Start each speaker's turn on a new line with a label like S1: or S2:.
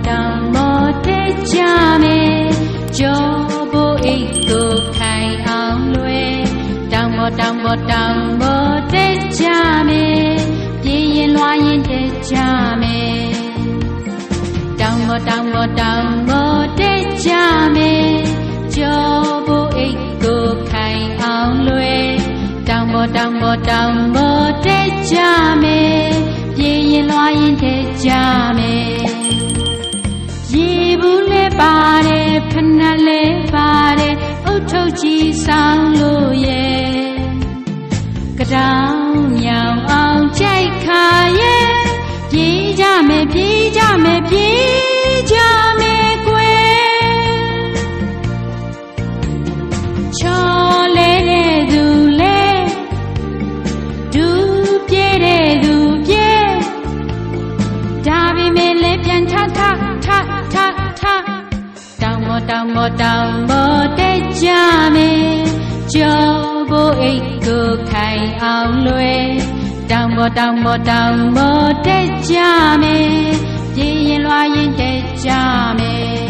S1: တောင်ပေါ်တက်ကြမယ်ကြောဖို့အိတ်ကိုခိုင်အောင်လွယ်တောင်ပေါ်တက်ကြမယ်ပြေးရင်လွှားရင်တက်ကြမယ်တောင်ပေါ်တက်ကြမယ်ကြောဖို့အိတ်ကိုခိုင်အောင်လွယ်တောင်ပေါ်တက်ကြမယ်ပြေးရင်လွှားရင်တက်ကြမယ်ရေဘူးလည်းပါတယ်ဖနက်လည်းပါတယ်အုတ်ထုတ်ကြီးဆောင်လို့ရဲ့ကတောင်မြောင်အောင်ကြိုက်ခါရဲ့ပြေးကြမယ်ကွယ်ချော်လဲတဲ့သူလဲဒူးပြေးတဲ့သူပြေးဒါပေမဲ့လည်းပြန်ထတောင်ပေါ်တက်ကြမယ်ကြောဖို့အိတ်ကိုခိုင်အောင်လွယ်တောင်ပေါ်တက်ကြမယ်ပြေးရင်လွှားရင်တက်ကြမယ်